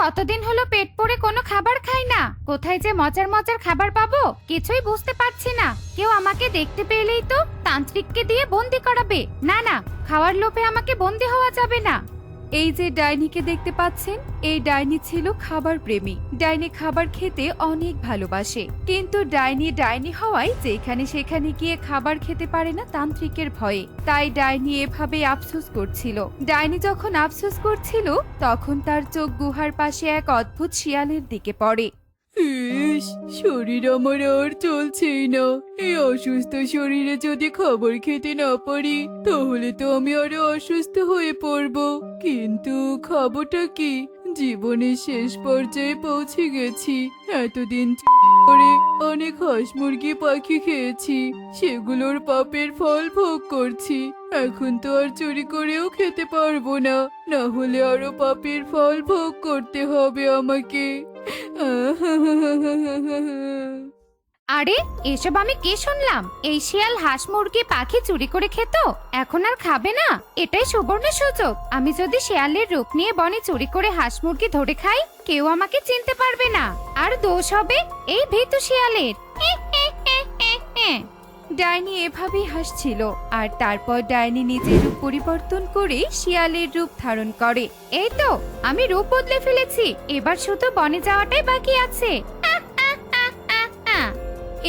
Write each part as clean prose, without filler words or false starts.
কতদিন হলো পেট পড়ে কোনো খাবার খাই না। কোথায় যে মজার মজার খাবার পাবো কিছুই বুঝতে পারছি না। কেউ আমাকে দেখতে পেলেই তো তান্ত্রিককে দিয়ে বন্দি করাবে। না না, খাওয়ার লোভে আমাকে বন্দি হওয়া যাবে না। এই যে ডাইনিকে দেখতে পাচ্ছেন, এই ডাইনি ছিল খাবার প্রেমী। ডাইনি খাবার খেতে অনেক ভালোবাসে, কিন্তু ডাইনি ডাইনি হওয়ায় যেখানে সেখানে গিয়ে খাবার খেতে পারে না তান্ত্রিকের ভয়ে। তাই ডাইনি এভাবে আফসোস করছিল। ডাইনি যখন আফসোস করছিল তখন তার চোখ গুহার পাশে এক অদ্ভুত শিয়ালের দিকে পড়ে। ইস, শরীর আমার আর চলছেই না। এই অসুস্থ শরীরে যদি খাবার খেতে না পারি তাহলে তো আমি আরো অসুস্থ হয়ে পড়ব। কিন্তু খাবোটা কি? জীবনের শেষ পর্যায়ে পৌঁছে গেছি। এতদিন চুরি করে অনেক হাঁস মুরগি পাখি খেয়েছি, সেগুলোর পাপের ফল ভোগ করছি। এখন তো আর চুরি করেও খেতে পারবো না, না হলে আরো পাপের ফল ভোগ করতে হবে আমাকে। আরে এসব আমি কি শুনলাম? এই শিয়াল হাঁস মুরগি পাখি চুরি করে খেত, এখন আর খাবে না? এটাই সুবর্ণ সুযোগ। আমি যদি শিয়ালের রূপ নিয়ে বনে চুরি করে হাঁস মুরগি ধরে খাই, কেউ আমাকে চিনতে পারবে না, আর দোষ হবে এই ভীতু শিয়ালের। ডাইনি এভাবেই হাসছিল, আর তারপর ডাইনি নিজের রূপ পরিবর্তন করে শিয়ালের রূপ ধারণ করে। এই তো আমি রূপ বদলে ফেলেছি, এবার শুধু বনে যাওয়াটাই বাকি আছে।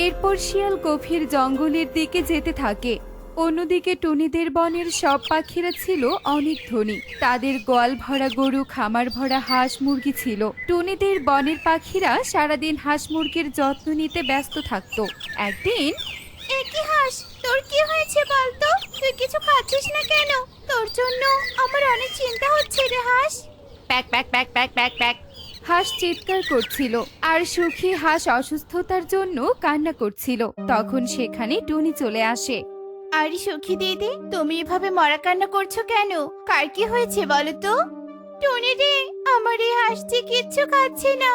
এরপর শিয়াল গভীর জঙ্গলের দিকে যেতে থাকে। অন্যদিকে টুনিদের বনের সব পাখিরা ছিল অনেক ধনী। তাদের গোয়াল ভরা গরু, খামার ভরা হাঁস মুরগি ছিল। টুনিদের বনের পাখিরা সারাদিন হাঁস মুরগির যত্ন নিতে ব্যস্ত থাকতো। একদিন, একই হাঁস, তোর কি হয়েছে বলতো? তুই কিছু খাচ্ছিস না কেন? তোর জন্য আমার অনেক চিন্তা হচ্ছে রে হাঁস। Pack pack pack pack pack pack. হাঁস চিৎকার করছিল, আর সুখী হাঁস অসুস্থতার জন্য কান্না করছিল। তখন সেখানে টুনি চলে আসে। আরে সখী দিদি, তুমি এভাবে মরা কান্না করছো কেন? কার কি হয়েছে বলো তো? টুনি রে, আমার এই হাঁসটি কিচ্ছু খাচ্ছে না,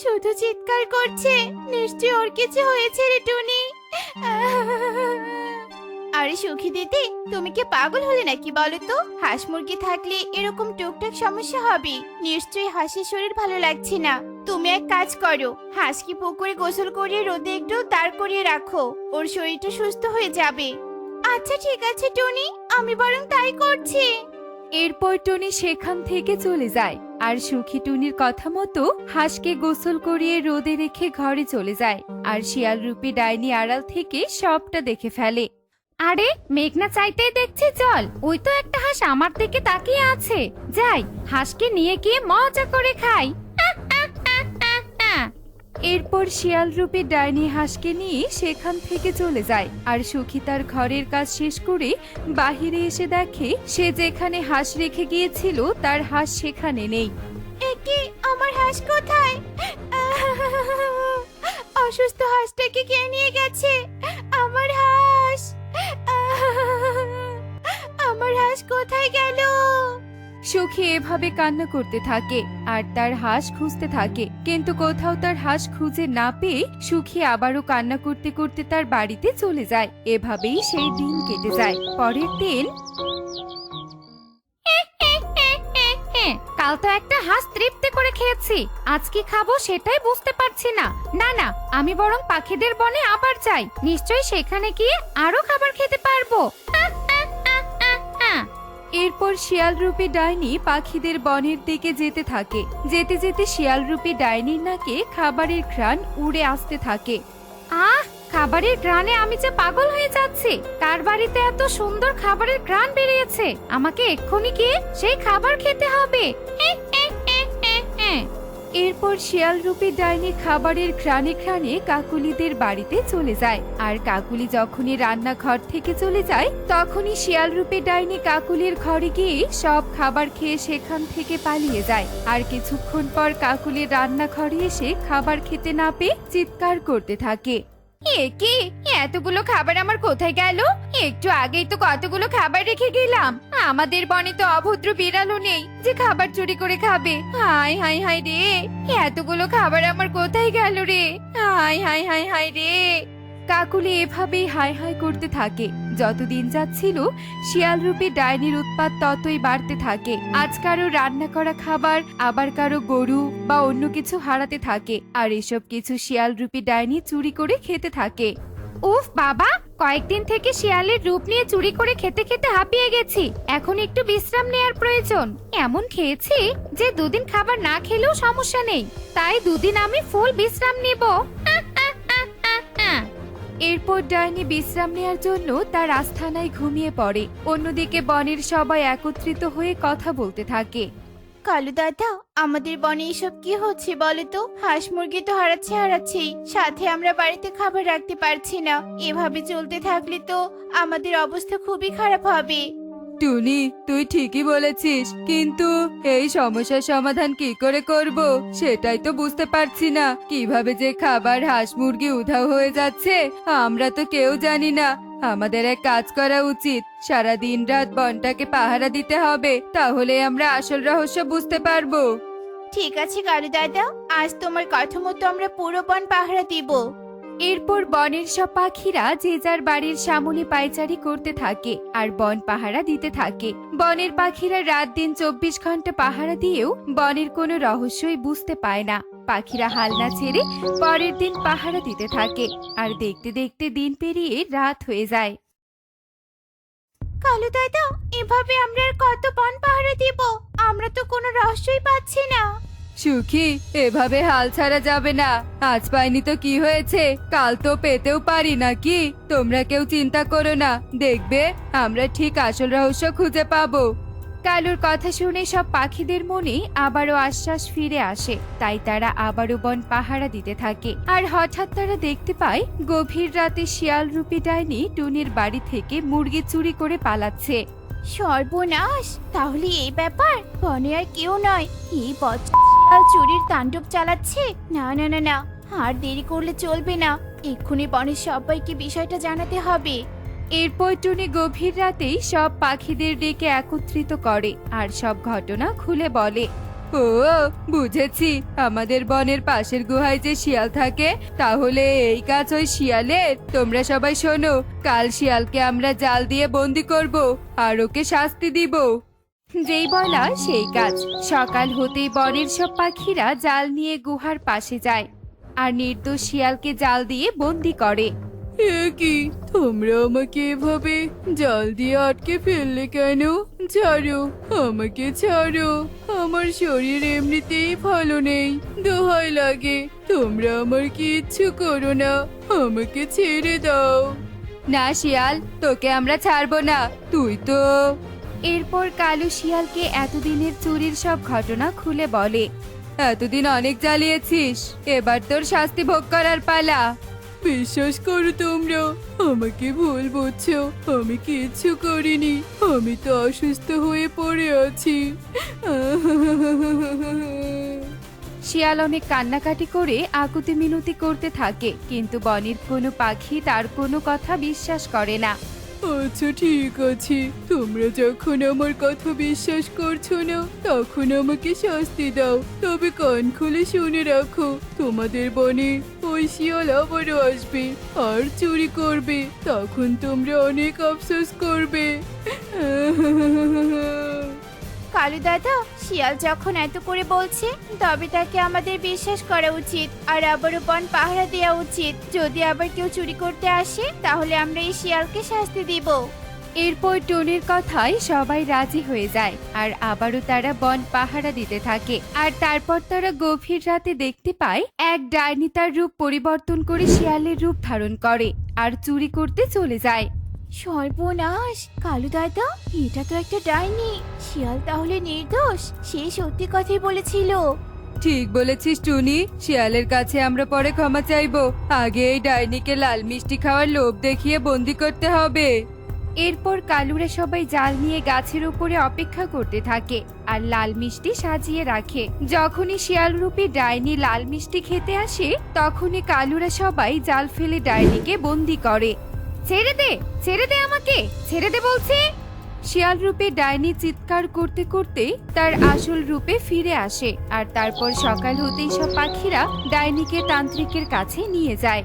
শুধু চিৎকার করছে। নিশ্চয়ই ওর কিছু হয়েছে রে টুনি। আরে সখী দিদি, তুমি কি পাগল হলে নাকি বলো তো? হাঁস মুরগি থাকলে এরকম টুকটাক সমস্যা হবে। নিশ্চয়ই হাঁসের শরীর ভালো লাগছে না। তুমি এক কাজ করো, হাঁসকে পুকুরে গোসল করিয়ে রোদে একটু দাঁড় করিয়ে রাখো, ওর শরীরটা সুস্থ হয়ে যাবে। আচ্ছা ঠিক আছে টুনি, আমি বরং তাই করছি। এরপর টুনি সেখান থেকে চলে যায়, আর সুখী টুনির কথা মতো হাঁসকে গোসল করিয়ে রোদে রেখে ঘরে চলে যায়। আর শিয়াল রূপী ডাইনি আড়াল থেকে সবটা দেখে ফেলে। আরে মেঘনা চাইতেই দেখছি জল, ওই তো একটা হাঁস আমার দিকে তাকিয়ে আছে। যাই, হাঁসকে নিয়ে গিয়ে মজা করে খাই। এরপর শিয়াল রূপী ডাইনি হাঁসকে নিয়ে সেখান থেকে চলে যায়। আর সুখী তার ঘরের কাজ শেষ করে বাহিরে এসে দেখে সে যেখানে হাঁস রেখে গিয়েছিল তার হাঁস সেখানে নেই। একে আমার হাঁস কোথায়? অসুস্থ হাঁসটাকে কে নিয়ে গেছে? আমার হাঁস, আমার হাঁস কোথায় গেল? সুখী এভাবে কান্না করতে থাকে আর তার হাঁস খুঁজতে থাকে, কিন্তু কোথাও তার হাঁস খুঁজে না পেয়ে সুখী আবারও কান্না করতে করতে তার বাড়িতে চলে যায়। এভাবেই সেই দিন কেটে যায়। পরের দিন, কাল তো একটা হাঁস তৃপ্তি করে খেয়েছি, আজ কি খাবো সেটাই বুঝতে পারছি না। না না, আমি বরং পাখিদের বনে আবার যাই, নিশ্চয়ই সেখানে গিয়ে আরো খাবার খেতে পারবো। এরপর শিয়াল রূপী ডাইনি পাখিদের বনের দিকে যেতে থাকে। যেতে যেতে শিয়াল রূপী ডাইনির নাকে খাবারের ঘ্রাণ উড়ে আসতে থাকে। আহ, খাবারের ঘ্রাণে আমি যে পাগল হয়ে যাচ্ছি। কার বাড়িতে এত সুন্দর খাবারের ঘ্রাণ বেরিয়েছে? আমাকে এক্ষুনি গিয়ে সেই খাবার খেতে হবে। এরপর শিয়াল রূপী ডাইনি খাবারের ঘ্রাণে ঘ্রাণে কাকুলিদের বাড়িতে চলে যায়। আর কাকুলি যখনই রান্নাঘর থেকে চলে যায় তখনই শিয়াল রূপী ডাইনি কাকুলির ঘরে গিয়ে সব খাবার খেয়ে সেখান থেকে পালিয়ে যায়। আর কিছুক্ষণ পর কাকুলির রান্নাঘরে এসে খাবার খেতে না পেয়ে চিৎকার করতে থাকে। এ কি, এতগুলো খাবার আমার কোথায় গেল? একটু আগেই তো কতগুলো খাবার রেখে গেলাম। আমাদের বনে তো অভদ্র বিড়ালও নেই যে খাবার চুরি করে খাবে। হাই হাই হাই রে, এতগুলো খাবার আমার কোথায় গেল রে? হাই হাই হাই হাই রে। কাকুলি এভাবেই হাই হাই করতে থাকে। যতদিন যাচ্ছিল শিয়াল রূপী ডাইনির উৎপাত ততই বাড়তে থাকে। আজ কারো রান্না করা খাবার, আবার কারো গরু বা অন্য কিছু হারাতে থাকে, আর এসব কিছু শিয়াল রূপী ডাইনি চুরি করে খেতে থাকে। উফ বাবা, কয়েকদিন থেকে শিয়ালের রূপ নিয়ে চুরি করে খেতে খেতে হাঁপিয়ে গেছি। এখন একটু বিশ্রাম নেয়ার প্রয়োজন। এমন খেয়েছি যে দুদিন খাবার না খেলেও সমস্যা নেই, তাই দুদিন আমি ফুল বিশ্রাম নিব। এরপর ডাইনি বিশ্রাম নেয়ার জন্য তার আস্থানায় ঘুমিয়ে পড়ে। অন্যদিকে বনের সবাই একত্রিত হয়ে কথা বলতে থাকে। কালু দাদা, আমাদের বনে এসব কি হচ্ছে বলো তো? হাঁস মুরগি তো হারাচ্ছেই, সাথে আমরা বাড়িতে খাবার রাখতে পারছি না। এভাবে চলতে থাকলে তো আমাদের অবস্থা খুবই খারাপ হবে। টুনি, তুই ঠিকই বলেছিস, কিন্তু এই সমস্যার সমাধান কি করে করব সেটাই তো বুঝতে পারছি না। কিভাবে যে খাবার, হাঁস মুরগি উধাও হয়ে যাচ্ছে আমরা তো কেউ জানি না। আমাদের এক কাজ করা উচিত, সারা দিন রাত বনটাকে পাহারা দিতে হবে, তাহলে আমরা আসল রহস্য বুঝতে পারবো। ঠিক আছে কালু দাদা, আজ তোমার কথা মতো আমরা পুরো বন পাহারা দিব। এরপর বনের সব পাখিরা যে যার বাড়ির সামনে পায়চারি করতে থাকে আর বন পাহারা দিতে থাকে। বনের পাখিরা রাত দিন 24 ঘন্টা পাহারা দিয়েও বনের কোনো রহস্যই বুঝতে পায় না। পাখিরা হাল না ছেড়ে পরের দিন পাহারা দিতে থাকে, আর দেখতে দেখতে দিন পেরিয়ে রাত হয়ে যায়। কালু দাদা, এভাবে আমরা আর কত বন পাহারা দিব? আমরা তো কোনো রহস্যই পাচ্ছি না। সুখী, এভাবে হাল ছাড়া যাবে না। আজ পাইনি তো কি হয়েছে, কাল তো পেতেও পারি নাকি? তোমরা কেউ চিন্তা করো না, দেখবে আমরা ঠিক আসল রহস্য খুঁজে পাবো। কালুর কথা শুনে সব পাখিদের মনে আবারও আশ্বাস ফিরে আসে, তাই তারা আবারও বন পাহারা দিতে থাকে। আর হঠাৎ তারা দেখতে পায় গভীর রাতে শিয়াল রূপী ডাইনি টুনির বাড়ি থেকে মুরগি চুরি করে পালাচ্ছে। সর্বনাশ, তাহলে এই ব্যাপার? বনে আর কেউ নয়, এই বজ্জাল চুরির তাণ্ডব চালাচ্ছে। না না না না, আর দেরি করলে চলবে না, এক্ষুনি বনের সবাইকে বিষয়টা জানাতে হবে। এরপর টুনি গভীর রাতেই সব পাখিদের ডেকে একত্রিত করে আর সব ঘটনা খুলে বলে। ও, বুঝেছি, আমাদের বনের পাশের গুহায় যে শিয়াল থাকে, তাহলে এই কাজ ওই শিয়ালের। তোমরা সবাই শোনো, কাল শিয়ালকে আমরা জাল দিয়ে বন্দি করব আর ওকে শাস্তি দিব। যেই বলা সেই কাজ। সকাল হতেই বনের সব পাখিরা জাল নিয়ে গুহার পাশে যায় আর নির্দোষ শিয়ালকে জাল দিয়ে বন্দি করে। এ কি, তোমরা আমাকে এভাবে জাল দিয়ে আটকে ফেললে কেন? ছাড়ো, আমাকে ছাড়ো, আমার শরীর এমনিতেই ভালো নেই, দোহাই লাগে, তোমরা আমার কিচ্ছু করো না, আমাকে ছেড়ে দাও। না শিয়াল, তোকে আমরা ছাড়বো না, তুই তো। এরপর কালু শিয়ালকে এতদিনের চুরির সব ঘটনা খুলে বলে। এতদিন অনেক জ্বালিয়েছিস, এবার তোর শাস্তি ভোগ করার পালা। বিশ্বাস করো তোমরা, আমাকে ভুল বুঝছো, আমি কিচ্ছু করিনি, আমি তো অসুস্থ হয়ে পড়ে আছি। শিয়াল অনেক কান্নাকাটি করে আকুতি মিনতি করতে থাকে, কিন্তু বনের কোনো পাখি তার কোনো কথা বিশ্বাস করে না। আচ্ছা ঠিক আছে, তোমরা যখন আমার কথা বিশ্বাস করছো না, তখন আমাকে শাস্তি দাও। তবে কান খুলে শুনে রাখো, তোমাদের বনে ওই শিয়াল আবারও আসবে আর চুরি করবে, তখন তোমরা অনেক আফসোস করবে। কালু দাদা, শিয়াল যখন এত করে বলছে, তবে তাকে আমাদের বিশ্বাস করা উচিত আর আবারও বন পাহারা দেওয়া উচিত। যদি আবার কেউ চুরি করতে আসে, তাহলে আমরা এই শিয়ালকে শাস্তি দিব। এরপর টুনির কথায় সবাই রাজি হয়ে যায় আর আবারও তারা বন পাহারা দিতে থাকে। আর তারপর তারা গভীর রাতে দেখতে পায় এক ডাইনি তার রূপ পরিবর্তন করে শিয়ালের রূপ ধারণ করে আর চুরি করতে চলে যায়। সর্বনাশ, কালু দাদা, এটা তো একটা ডাইনি। শিয়াল তাহলে নির্দোষ, সে সত্যি কথাই বলেছিল। ঠিক বলেছিস টুনি, শিয়ালের কাছে আমরা পরে ক্ষমা চাইবো, আগে এই ডাইনিকে লাল মিষ্টি খাওয়ার লোভ দেখিয়ে বন্দি করতে হবে। এরপর কালুরা সবাই জাল নিয়ে গাছের উপরে অপেক্ষা করতে থাকে আর লাল মিষ্টি সাজিয়ে রাখে। যখনই শিয়াল রূপী ডাইনি লাল মিষ্টি খেতে আসে, তখনই কালুরা সবাই জাল ফেলে ডাইনিকে বন্দি করে। ছেড়ে দে, ছেড়ে দে আমাকে, ছেড়ে দে বলছি। শিয়াল রূপে ডাইনি চিৎকার করতে করতে তার আসল রূপে ফিরে আসে আর তারপর সকাল হতেই সব পাখিরা ডাইনিকে তান্ত্রিকের কাছে নিয়ে যায়।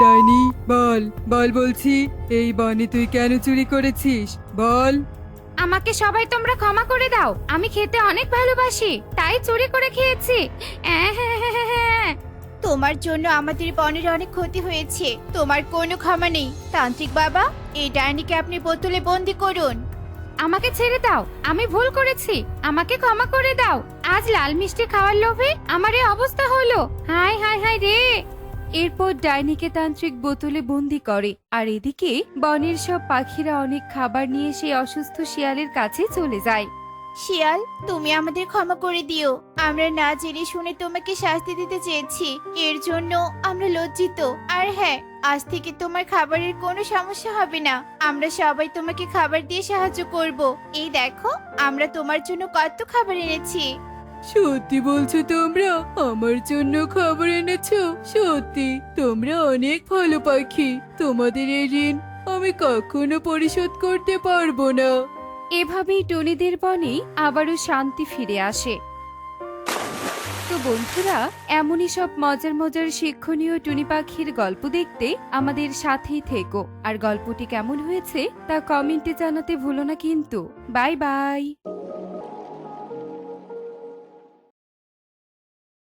ডাইনি বল বল বলছি, এই বনে তুই কেন চুরি করেছিস বল। আমাকে সবাই তোমরা ক্ষমা করে দাও, আমি খেতে অনেক ভালোবাসি তাই চুরি করে খেয়েছি। তোমার জন্য আমাদের বনের অনেক ক্ষতি হয়েছে, তোমার কোনো ক্ষমা নেই। তান্ত্রিক বাবা, এই ডাইনিকে আপনি বোতলে বন্দি করুন। আমাকে ছেড়ে দাও, আমি ভুল করেছি, আমাকে ক্ষমা করে দাও। আজ লাল মিষ্টি খাওয়ার লোভে আমার এই অবস্থা হলো। হায় হায় হায় রে। এরপর ডাইনিকে তান্ত্রিক বোতলে বন্দি করে, আর এদিকে বনের সব পাখিরা অনেক খাবার নিয়ে সেই অসুস্থ শিয়ালের কাছে চলে যায়। শিয়াল, তুমি আমাদের ক্ষমা করে দিও, আমরা না জেনে শুনে তোমাকে শাস্তি দিতে চেয়েছি, এর জন্য আমরা লজ্জিত। আর হ্যাঁ, আজ থেকে তোমার খাবারের কোনো সমস্যা হবে না, আমরা সবাই তোমাকে খাবার দিয়ে সাহায্য করব। এই দেখো, আমরা তোমার জন্য কত খাবার এনেছি। সত্যি বলছো তোমরা আমার জন্য খাবার এনেছো? সত্যি তোমরা অনেক ভালো পাখি, তোমাদের এই ঋণ আমি কখনো পরিশোধ করতে পারবো না। এভাবেই টুনিদের বনে আবারও শান্তি ফিরে আসে। তো বন্ধুরা, এমনই সব মজার মজার শিক্ষণীয় টুনি পাখির গল্প দেখতে আমাদের সাথেই থেকো। আর গল্পটি কেমন হয়েছে তা কমেন্টে জানাতে ভুলো না কিন্তু। Bye bye.